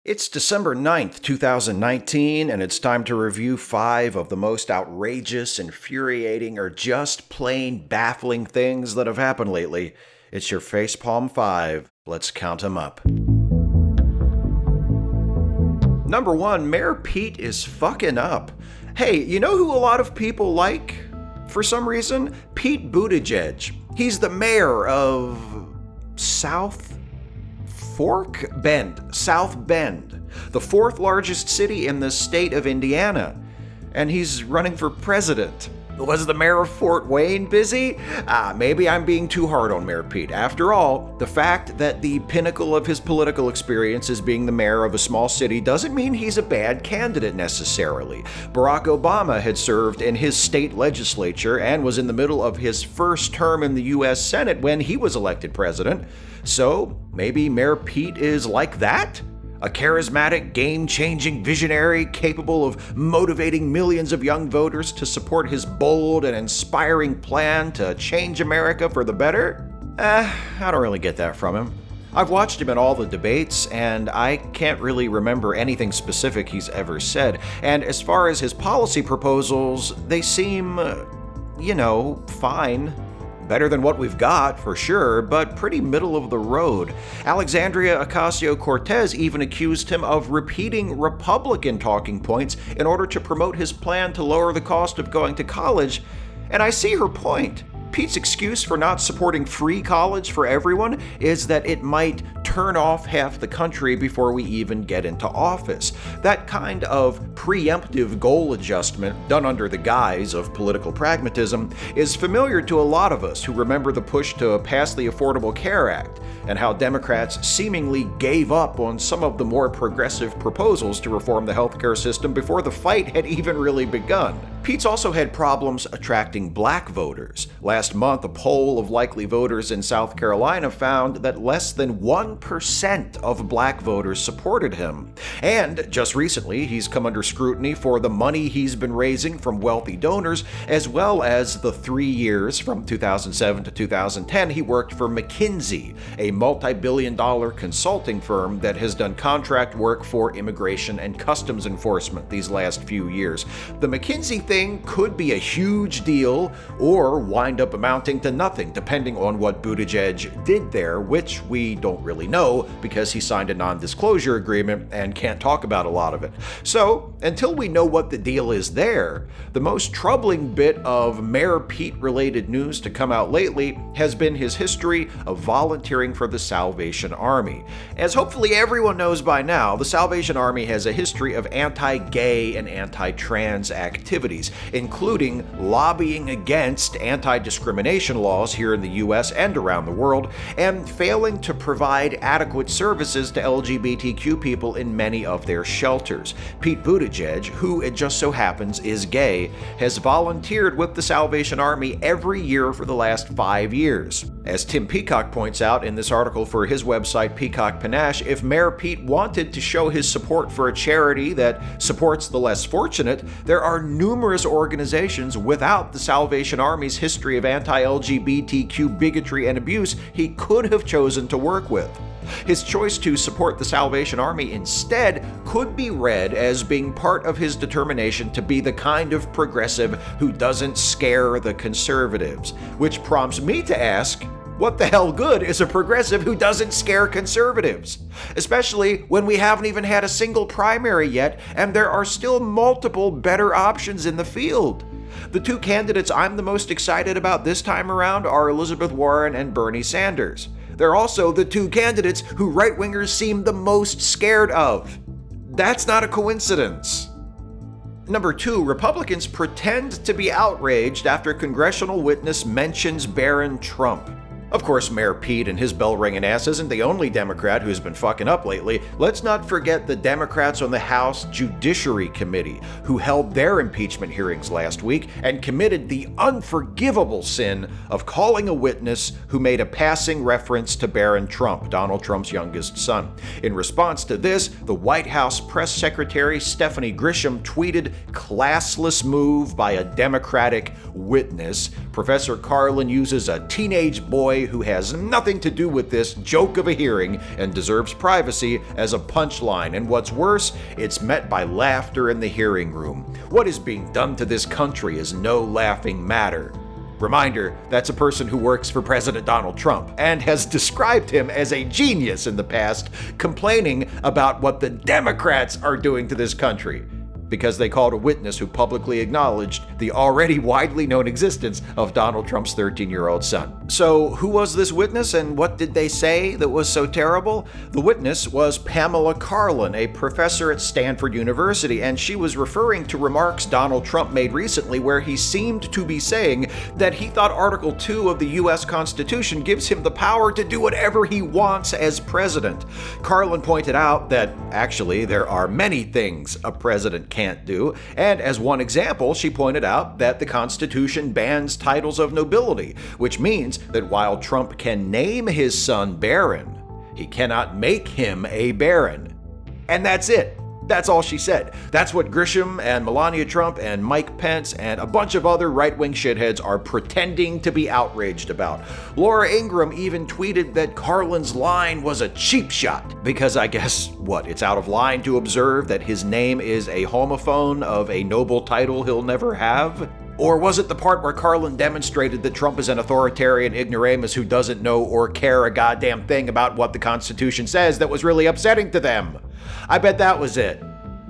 It's December 9th, 2019, and it's time to review 5 of the most outrageous, infuriating, or just plain baffling things that have happened lately. It's your Facepalm 5. Let's count 'em up. Number 1, Mayor Pete is fucking up. Hey, you know who a lot of people like? For some reason, Pete Buttigieg. He's the mayor of South Bend, the 4th largest city in the state of Indiana. And he's running for president. Was the mayor of Fort Wayne busy? Maybe I'm being too hard on Mayor Pete. After all, the fact that the pinnacle of his political experience is being the mayor of a small city doesn't mean he's a bad candidate necessarily. Barack Obama had served in his state legislature and was in the middle of his first term in the U.S. Senate when he was elected president. So maybe Mayor Pete is like that? A charismatic, game-changing visionary capable of motivating millions of young voters to support his bold and inspiring plan to change America for the better? I don't really get that from him. I've watched him in all the debates, and I can't really remember anything specific he's ever said. And as far as his policy proposals, they seem, fine. Better than what we've got, for sure, but pretty middle of the road. Alexandria Ocasio-Cortez even accused him of repeating Republican talking points in order to promote his plan to lower the cost of going to college, and I see her point. Pete's excuse for not supporting free college for everyone is that it might turn off half the country before we even get into office. That kind of preemptive goal adjustment done under the guise of political pragmatism is familiar to a lot of us who remember the push to pass the Affordable Care Act and how Democrats seemingly gave up on some of the more progressive proposals to reform the healthcare system before the fight had even really begun. Pete's also had problems attracting black voters. Last month, a poll of likely voters in South Carolina found that less than 1% of black voters supported him. And just recently, he's come under scrutiny for the money he's been raising from wealthy donors, as well as the 3 years from 2007 to 2010 he worked for McKinsey, a multi-billion-dollar consulting firm that has done contract work for immigration and customs enforcement these last few years. The McKinsey thing could be a huge deal or wind up amounting to nothing, depending on what Buttigieg did there, which we don't really know because he signed a non-disclosure agreement and can't talk about a lot of it. So, until we know what the deal is there, the most troubling bit of Mayor Pete-related news to come out lately has been his history of volunteering for the Salvation Army. As hopefully everyone knows by now, the Salvation Army has a history of anti-gay and anti-trans activities, including lobbying against anti-discrimination laws here in the US and around the world, and failing to provide adequate services to LGBTQ people in many of their shelters. Pete Buttigieg, who it just so happens is gay, has volunteered with the Salvation Army every year for the last 5 years. As Tim Peacock points out in this article for his website Peacock Panache, if Mayor Pete wanted to show his support for a charity that supports the less fortunate, there are numerous organizations without the Salvation Army's history of anti-LGBTQ bigotry and abuse he could have chosen to work with. His choice to support the Salvation Army instead could be read as being part of his determination to be the kind of progressive who doesn't scare the conservatives, which prompts me to ask, what the hell good is a progressive who doesn't scare conservatives? Especially when we haven't even had a single primary yet, and there are still multiple better options in the field. The 2 candidates I'm the most excited about this time around are Elizabeth Warren and Bernie Sanders. They're also the 2 candidates who right-wingers seem the most scared of. That's not a coincidence. Number 2, Republicans pretend to be outraged after congressional witness mentions Barron Trump. Of course, Mayor Pete and his bell-ringing ass isn't the only Democrat who's been fucking up lately. Let's not forget the Democrats on the House Judiciary Committee, who held their impeachment hearings last week and committed the unforgivable sin of calling a witness who made a passing reference to Barron Trump, Donald Trump's youngest son. In response to this, the White House press secretary Stephanie Grisham tweeted, "Classless move by a Democratic witness," Professor Carlin uses a teenage boy who has nothing to do with this joke of a hearing and deserves privacy as a punchline. And what's worse, it's met by laughter in the hearing room. What is being done to this country is no laughing matter. Reminder, that's a person who works for President Donald Trump and has described him as a genius in the past, complaining about what the Democrats are doing to this country, because they called a witness who publicly acknowledged the already widely known existence of Donald Trump's 13-year-old son. So who was this witness and what did they say that was so terrible? The witness was Pamela Karlan, a professor at Stanford University, and she was referring to remarks Donald Trump made recently where he seemed to be saying that he thought Article 2 of the U.S. Constitution gives him the power to do whatever he wants as president. Karlan pointed out that actually there are many things a president can't do, and as one example, she pointed out that the Constitution bans titles of nobility, which means that while Trump can name his son Barron, he cannot make him a baron. And that's it. That's all she said. That's what Grisham and Melania Trump and Mike Pence and a bunch of other right-wing shitheads are pretending to be outraged about. Laura Ingraham even tweeted that Carlin's line was a cheap shot because I guess, it's out of line to observe that his name is a homophone of a noble title he'll never have? Or was it the part where Karlan demonstrated that Trump is an authoritarian ignoramus who doesn't know or care a goddamn thing about what the Constitution says that was really upsetting to them? I bet that was it.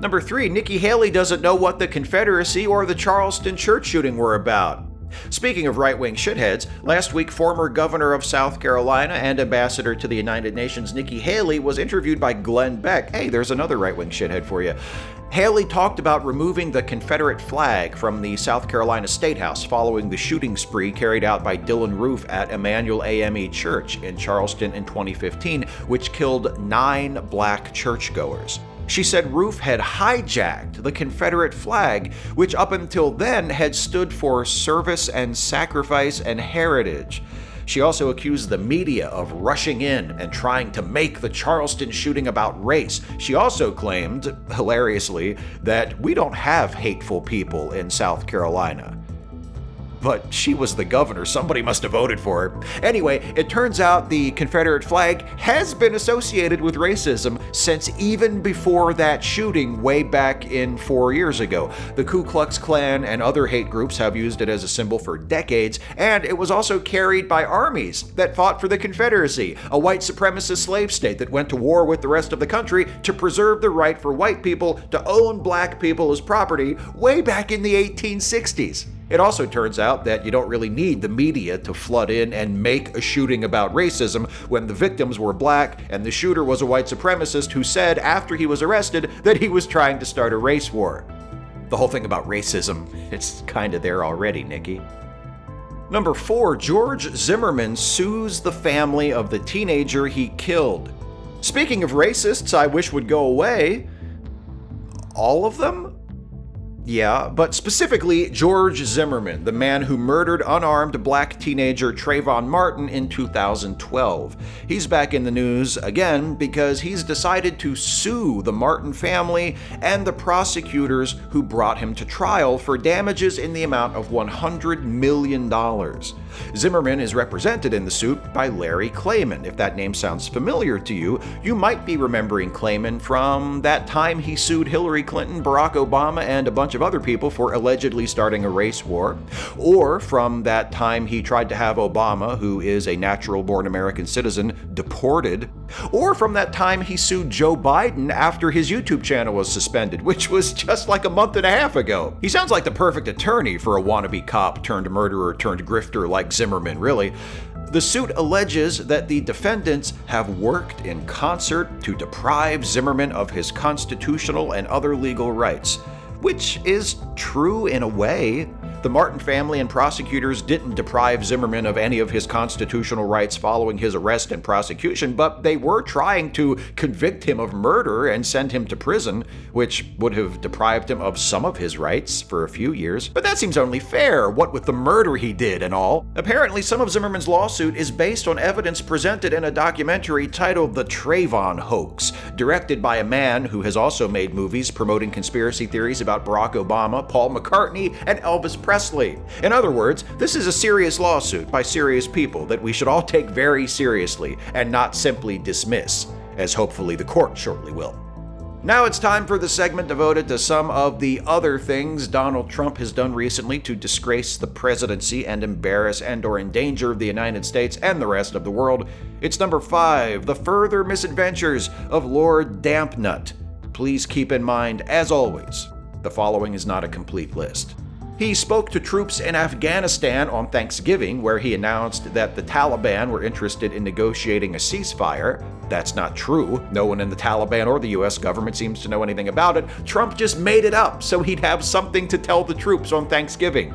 Number 3, Nikki Haley doesn't know what the Confederacy or the Charleston church shooting were about. Speaking of right-wing shitheads, last week former governor of South Carolina and ambassador to the United Nations Nikki Haley was interviewed by Glenn Beck. Hey, there's another right-wing shithead for you. Haley talked about removing the Confederate flag from the South Carolina State House following the shooting spree carried out by Dylan Roof at Emmanuel AME Church in Charleston in 2015, which killed 9 black churchgoers. She said Roof had hijacked the Confederate flag, which up until then had stood for service and sacrifice and heritage. She also accused the media of rushing in and trying to make the Charleston shooting about race. She also claimed, hilariously, that we don't have hateful people in South Carolina. But she was the governor. Somebody must have voted for her. Anyway, it turns out the Confederate flag has been associated with racism since even before that shooting way back in 4 years ago. The Ku Klux Klan and other hate groups have used it as a symbol for decades, and it was also carried by armies that fought for the Confederacy, a white supremacist slave state that went to war with the rest of the country to preserve the right for white people to own black people as property way back in the 1860s. It also turns out that you don't really need the media to flood in and make a shooting about racism when the victims were black and the shooter was a white supremacist who said after he was arrested that he was trying to start a race war. The whole thing about racism, it's kinda there already, Nikki. Number 4, George Zimmerman sues the family of the teenager he killed. Speaking of racists I wish would go away, all of them? Yeah, but specifically George Zimmerman, the man who murdered unarmed black teenager Trayvon Martin in 2012. He's back in the news again because he's decided to sue the Martin family and the prosecutors who brought him to trial for damages in the amount of $100 million. Zimmerman is represented in the suit by Larry Klayman. If that name sounds familiar to you, you might be remembering Klayman from that time he sued Hillary Clinton, Barack Obama, and a bunch of other people for allegedly starting a race war, or from that time he tried to have Obama, who is a natural-born American citizen, deported, or from that time he sued Joe Biden after his YouTube channel was suspended, which was just like a month and a half ago. He sounds like the perfect attorney for a wannabe cop turned murderer turned grifter like Zimmerman, really. The suit alleges that the defendants have worked in concert to deprive Zimmerman of his constitutional and other legal rights, which is true in a way. The Martin family and prosecutors didn't deprive Zimmerman of any of his constitutional rights following his arrest and prosecution, but they were trying to convict him of murder and send him to prison, which would have deprived him of some of his rights for a few years. But that seems only fair, what with the murder he did and all. Apparently, some of Zimmerman's lawsuit is based on evidence presented in a documentary titled The Trayvon Hoax, directed by a man who has also made movies promoting conspiracy theories about Barack Obama, Paul McCartney, and Elvis Presley. In other words, this is a serious lawsuit by serious people that we should all take very seriously and not simply dismiss, as hopefully the court shortly will. Now it's time for the segment devoted to some of the other things Donald Trump has done recently to disgrace the presidency and embarrass and/or endanger the United States and the rest of the world. It's number 5, the further misadventures of Lord Dampnut. Please keep in mind, as always, the following is not a complete list. He spoke to troops in Afghanistan on Thanksgiving, where he announced that the Taliban were interested in negotiating a ceasefire. That's not true. No one in the Taliban or the US government seems to know anything about it. Trump just made it up so he'd have something to tell the troops on Thanksgiving.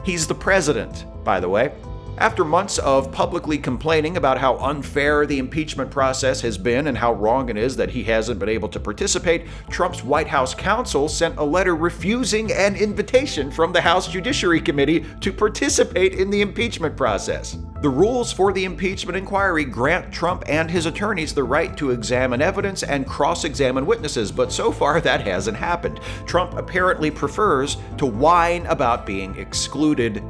He's the president, by the way. After months of publicly complaining about how unfair the impeachment process has been and how wrong it is that he hasn't been able to participate, Trump's White House counsel sent a letter refusing an invitation from the House Judiciary Committee to participate in the impeachment process. The rules for the impeachment inquiry grant Trump and his attorneys the right to examine evidence and cross-examine witnesses, but so far that hasn't happened. Trump apparently prefers to whine about being excluded.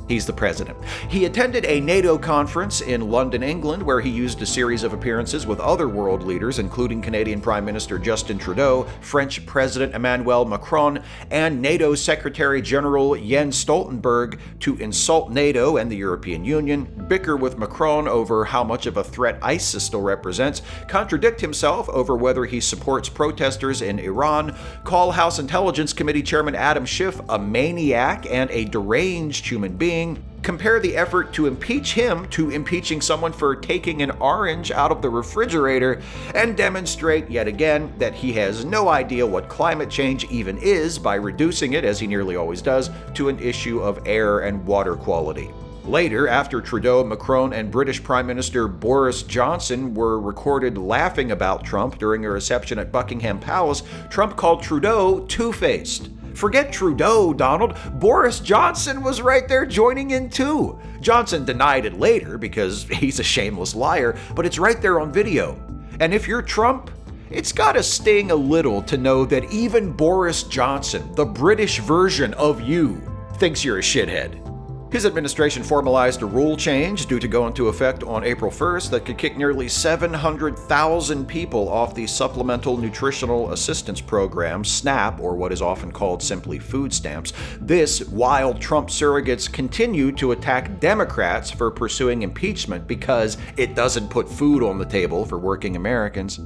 He's the president. He attended a NATO conference in London, England, where he used a series of appearances with other world leaders, including Canadian Prime Minister Justin Trudeau, French President Emmanuel Macron, and NATO Secretary General Jens Stoltenberg, to insult NATO and the European Union, bicker with Macron over how much of a threat ISIS still represents, contradict himself over whether he supports protesters in Iran, call House Intelligence Committee Chairman Adam Schiff a maniac and a deranged human being, compare the effort to impeach him to impeaching someone for taking an orange out of the refrigerator, and demonstrate yet again that he has no idea what climate change even is by reducing it, as he nearly always does, to an issue of air and water quality. Later, after Trudeau, Macron, and British Prime Minister Boris Johnson were recorded laughing about Trump during a reception at Buckingham Palace, Trump called Trudeau two-faced. Forget Trudeau, Donald. Boris Johnson was right there joining in too. Johnson denied it later because he's a shameless liar, but it's right there on video. And if you're Trump, it's gotta sting a little to know that even Boris Johnson, the British version of you, thinks you're a shithead. His administration formalized a rule change due to go into effect on April 1st that could kick nearly 700,000 people off the Supplemental Nutritional Assistance Program, SNAP, or what is often called simply food stamps. This while Trump surrogates continue to attack Democrats for pursuing impeachment because it doesn't put food on the table for working Americans.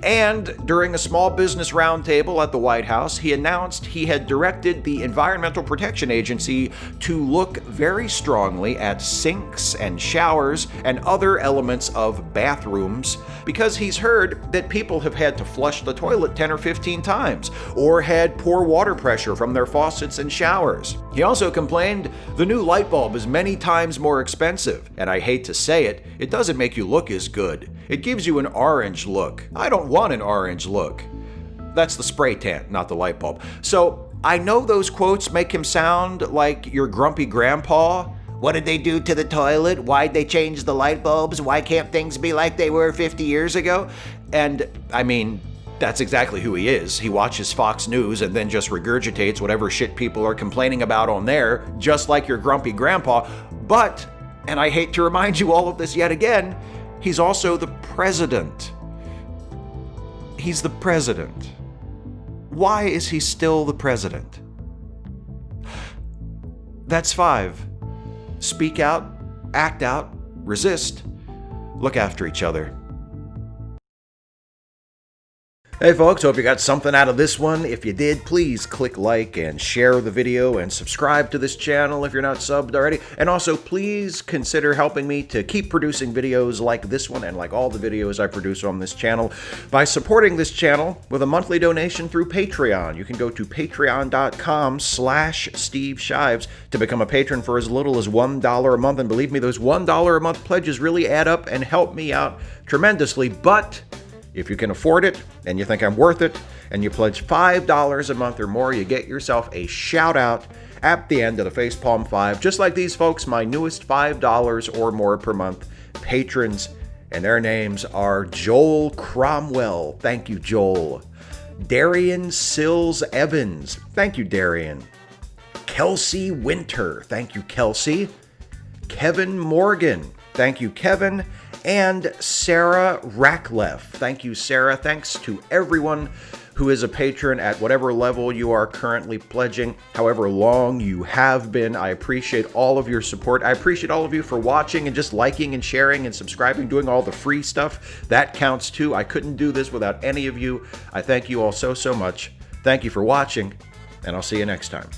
And during a small business roundtable at the White House, he announced he had directed the Environmental Protection Agency to look very strongly at sinks and showers and other elements of bathrooms because he's heard that people have had to flush the toilet 10 or 15 times or had poor water pressure from their faucets and showers. He also complained the new light bulb is many times more expensive, and I hate to say it, it doesn't make you look as good. It gives you an orange look. I don't want an orange look. That's the spray tan, not the light bulb. So I know those quotes make him sound like your grumpy grandpa. What did they do to the toilet? Why'd they change the light bulbs? Why can't things be like they were 50 years ago? And, I mean, that's exactly who he is. He watches Fox News and then just regurgitates whatever shit people are complaining about on there, just like your grumpy grandpa. But, and I hate to remind you all of this yet again, he's also the president. He's the president. Why is he still the president? That's 5. Speak out, act out, resist, look after each other. Hey folks, hope you got something out of this one. If you did, please click like and share the video and subscribe to this channel if you're not subbed already. And also, please consider helping me to keep producing videos like this one and like all the videos I produce on this channel by supporting this channel with a monthly donation through Patreon. You can go to patreon.com/Steve Shives to become a patron for as little as $1 a month. And believe me, those $1 a month pledges really add up and help me out tremendously. But if you can afford it and you think I'm worth it and you pledge $5 a month or more, you get yourself a shout out at the end of the Facepalm 5, just like these folks, my newest $5 or more per month patrons. And their names are Joel Cromwell. Thank you, Joel. Darian Sills Evans. Thank you, Darian. Kelsey Winter. Thank you, Kelsey. Kevin Morgan. Thank you, Kevin. And Sarah Rackleff. Thank you, Sarah. Thanks to everyone who is a patron at whatever level you are currently pledging, however long you have been. I appreciate all of your support. I appreciate all of you for watching and just liking and sharing and subscribing, doing all the free stuff. That counts too. I couldn't do this without any of you. I thank you all so much. Thank you for watching, and I'll see you next time.